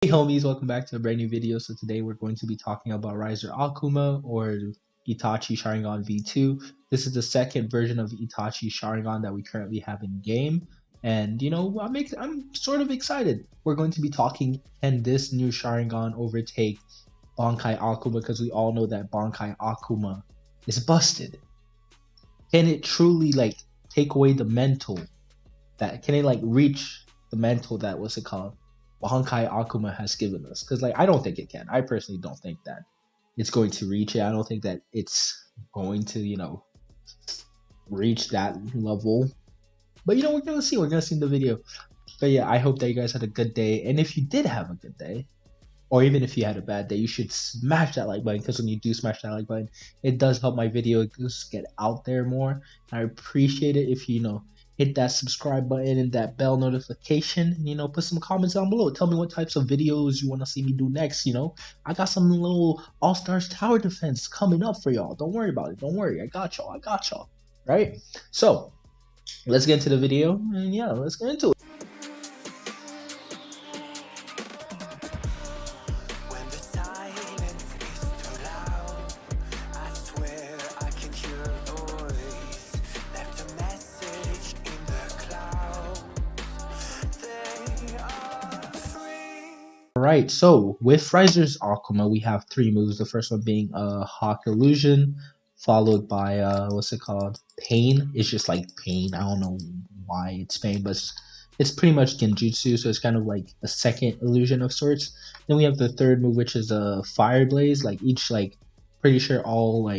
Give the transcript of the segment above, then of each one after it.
Hey homies, welcome back to a brand new video. So today we're going to be talking about Riser Akuma or Itachi Sharingan V2. This is the second version of Itachi Sharingan that we currently have in game. And I'm sort of excited. We're going to be talking, can this new Sharingan overtake Bankai Akuma, because we all know that Bankai Akuma is busted. Can it truly take away the mental that can it reach the mental that Bankai Akuma has given us? Because I don't think it can. I personally don't think that it's going to reach it. I don't think that it's going to reach that level. But we're gonna see. We're gonna see in the video. But yeah, I hope that you guys had a good day. And if you did have a good day, or even if you had a bad day, you should smash that like button, because when you do smash that like button, it does help my videos get out there more. And I appreciate it if you hit that subscribe button and that bell notification, and put some comments down below. Tell me what types of videos you want to see me do next. I got some little All Stars tower defense coming up for y'all. Don't worry about it. Don't worry. I got y'all. Right? So let's get into the video, and yeah, let's get into it. Right, so with Riser's Akuma, we have three moves. The first one being Hawk Illusion, followed by what's it called? Pain. It's just like pain. I don't know why it's pain, but it's pretty much Genjutsu, so it's kind of like a second illusion of sorts. Then we have the third move, which is a Fire Blaze. Pretty sure all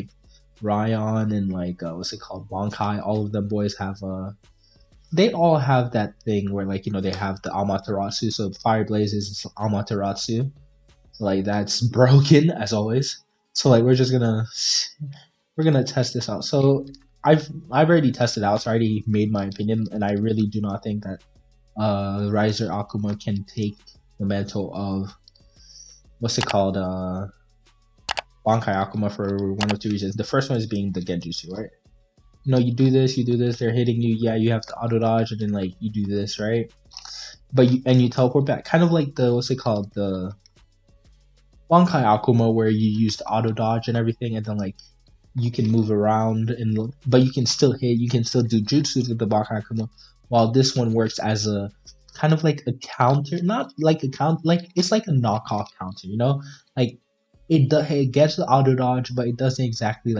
Ryan and what's it called? Bankai. All of them boys have they all have that thing where they have the Amaterasu. So Fire Blaze is Amaterasu. That's broken as always. So we're gonna test this out. So I've already tested out, so I already made my opinion, and I really do not think that Riser Akuma can take the mantle of what's it called? Bankai Akuma, for one of two reasons. The first one is being the Genjutsu, right? You do this, they're hitting you, yeah, you have to auto dodge, and then you do this, right? But you teleport back, kind of like the what's it called, the Bankai Akuma, where you use the auto dodge and everything, and then you can move around, but you can still hit, you can still do jutsu with the Bankai Akuma, while this one works as a kind of like a counter, not like a count, it's like a knockoff counter, it gets the auto dodge, but it doesn't exactly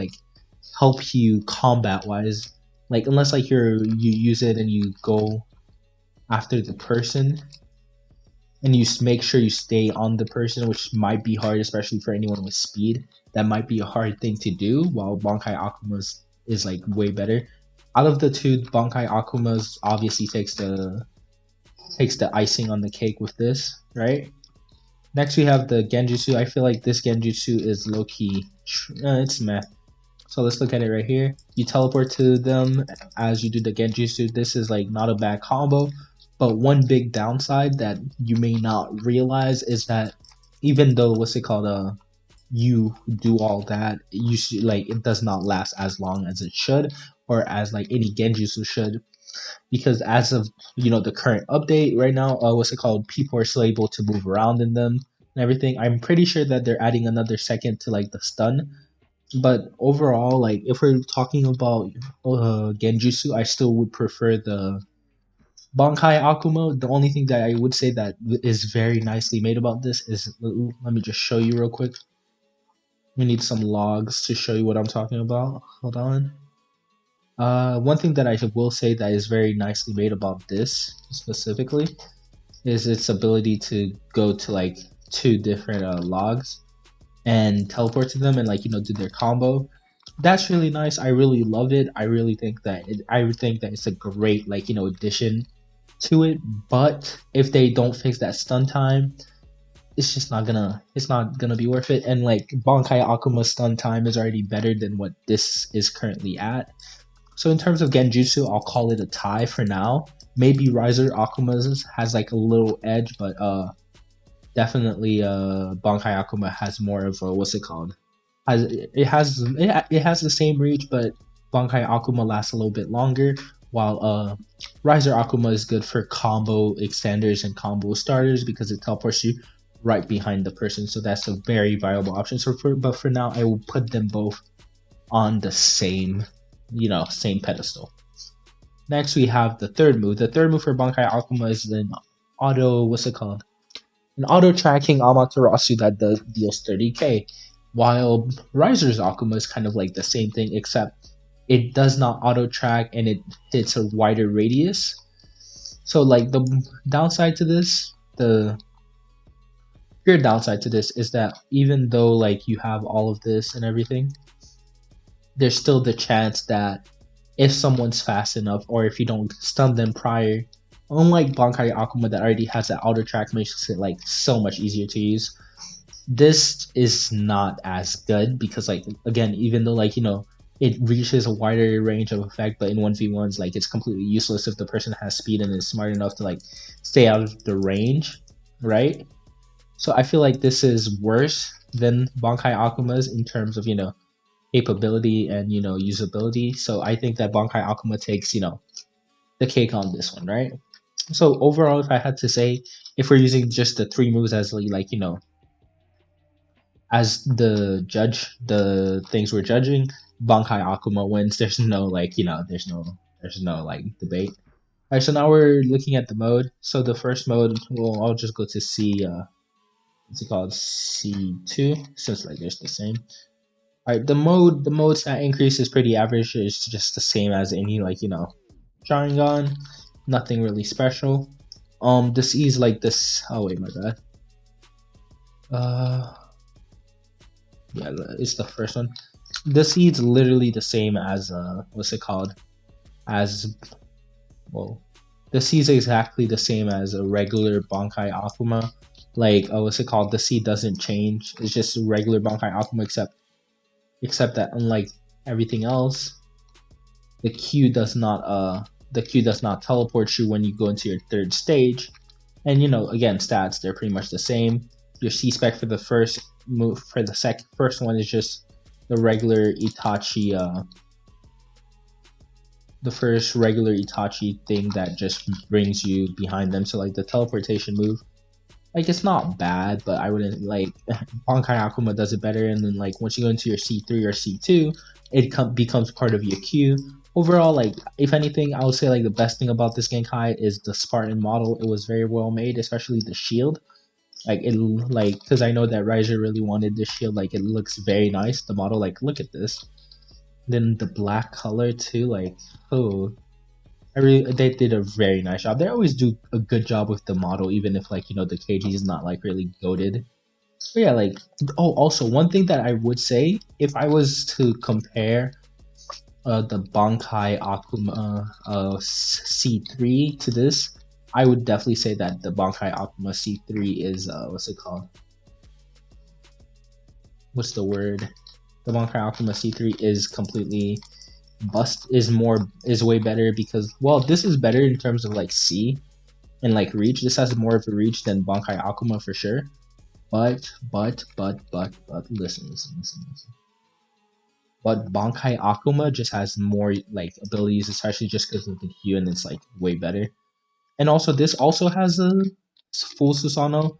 help you combat wise, unless you use it and you go after the person and you make sure you stay on the person, which might be hard, especially for anyone with speed. That might be a hard thing to do, while Bankai Akuma's is way better. Out of the two, Bankai Akuma's obviously takes the icing on the cake with this, right? Next we have the Genjutsu. I feel like this Genjutsu is low-key it's meh. So let's look at it right here. You teleport to them as you do the Genjutsu. This is not a bad combo, but one big downside that you may not realize is that even though you do all that, you should, it does not last as long as it should, or as any Genjutsu should, because as of the current update right now, people are still able to move around in them and everything. I'm pretty sure that they're adding another second to the stun. But overall, if we're talking about Genjutsu, I still would prefer the Bankai Akuma. The only thing that I would say that is very nicely made about this is, let me just show you real quick. We need some logs to show you what I'm talking about. Hold on. One thing that I will say that is very nicely made about this specifically is its ability to go to two different logs and teleport to them and do their combo. That's really nice. I really love it. I really think that it's a great addition to it. But if they don't fix that stun time, it's not gonna be worth it. And Bankai Akuma's stun time is already better than what this is currently at. So in terms of Genjutsu, I'll call it a tie for now. Maybe Riser Akuma's has a little edge, but definitely Bankai Akuma has more of a what's it called, it has the same reach, but Bankai Akuma lasts a little bit longer, while Riser Akuma is good for combo extenders and combo starters because it teleports you right behind the person. So that's a very viable option. But for now, I will put them both on the same, same pedestal. Next, we have the third move. The third move for Bankai Akuma is an what's it called? An auto tracking Amaterasu that deals 30k. While Riser's Akuma is kind of like the same thing, except it does not auto track and it hits a wider radius. So like the downside to this, the pure downside to this is that even though like you have all of this and everything, there's still the chance that if someone's fast enough or if you don't stun them prior, unlike Bankai Akuma that already has that auto track, makes it like so much easier to use. This is not as good because like again, even though like it reaches a wider range of effect, but in 1v1s like it's completely useless if the person has speed and is smart enough to like stay out of the range, right? So I feel like this is worse than Bankai Akuma's in terms of capability and usability. So I think that Bankai Akuma takes the cake on this one, right? So overall, if I had to say, if we're using just the three moves as like as the things we're judging, Bankai Akuma wins. There's no like there's no like debate. All right, so now we're looking at the mode. So the first mode, well, I'll just go to C. What's it called? C2, since like there's the same. All right, the mode stat increase is pretty average. It's just the same as any like Sharingan, nothing really special. This is like this. Oh wait, my bad. Uh, yeah, it's the first one. The seed's literally the same as what's it called? As well, the seed's exactly the same as a regular Bankai Akuma. Like what's it called? The seed doesn't change. It's just regular Bankai Akuma, except that unlike everything else, the Q does not teleport you when you go into your third stage. And again, stats, they're pretty much the same. Your C spec for the first move, for the first one is just the regular Itachi, the first regular Itachi thing that just brings you behind them. So like the teleportation move, like it's not bad, but I wouldn't like Bankai Akuma does it better. And then like once you go into your C3 or C2, it becomes part of your Q. Overall, like if anything, I would say like the best thing about this Genkai is the Spartan model. It was very well made, especially the shield. Like because I know that Riser really wanted this shield. Like it looks very nice. The model, like look at this. Then the black color too, like oh, they did a very nice job. They always do a good job with the model, even if like the KG is not like really goated. But yeah, like also one thing that I would say if I was to compare the Bankai Akuma C3 to this, I would definitely say that the Bankai Akuma C3 is what's it called? What's the word? The Bankai Akuma C3 is completely is way better because well this is better in terms of like C and like reach. This has more of a reach than Bankai Akuma for sure. But listen. But Bankai Akuma just has more like abilities, especially just because of the Q, and it's like way better. And also this also has a full Susanoo.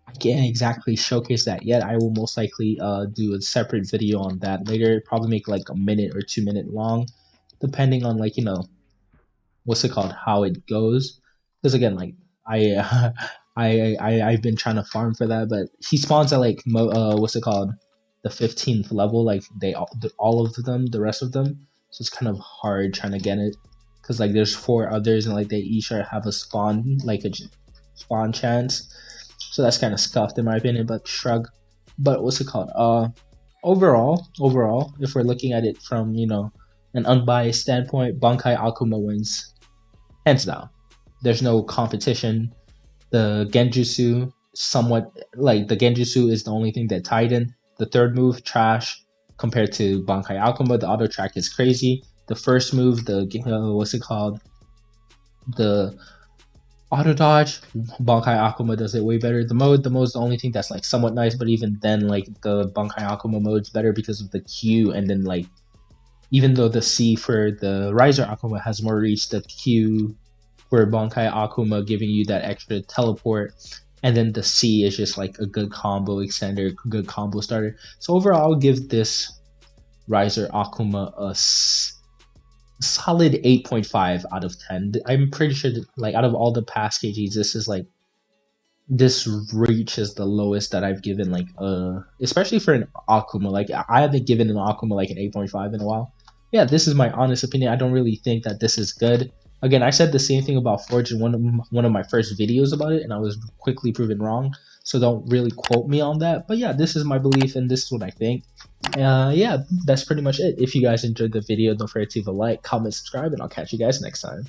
I can't exactly showcase that yet. I will most likely do a separate video on that later. Probably make like a minute or 2 minute long, depending on like what's it called, how it goes. Because again, like I I've been trying to farm for that, but he spawns at like what's it called, the 15th level. Like all of them, the rest of them. So it's kind of hard trying to get it because like there's 4 others and like they each have a spawn spawn chance. So that's kind of scuffed in my opinion, but shrug. But what's it called? Overall, if we're looking at it from an unbiased standpoint, Bankai Akuma wins hands down. There's no competition. The Genjutsu, somewhat like the Genjutsu is the only thing that tied in. The third move, trash compared to Bankai Akuma. The auto track is crazy. The first move, the what's it called? The auto dodge, Bankai Akuma does it way better. The mode's the only thing that's like somewhat nice, but even then, like the Bankai Akuma mode's better because of the Q, and then like even though the C for the Riser Akuma has more reach, the Q for Bankai Akuma giving you that extra teleport and then the C is just like a good combo extender, good combo starter. So overall, I'll give this Riser Akuma a solid 8.5 out of 10. I'm pretty sure that, like, out of all the past KGs, this is like, this reaches the lowest that I've given, like, especially for an Akuma. Like, I haven't given an Akuma like an 8.5 in a while. Yeah, this is my honest opinion. I don't really think that this is good. Again, I said the same thing about Forge in one of my first videos about it, and I was quickly proven wrong. So don't really quote me on that. But yeah, this is my belief, and this is what I think. Yeah, that's pretty much it. If you guys enjoyed the video, don't forget to leave a like, comment, subscribe, and I'll catch you guys next time.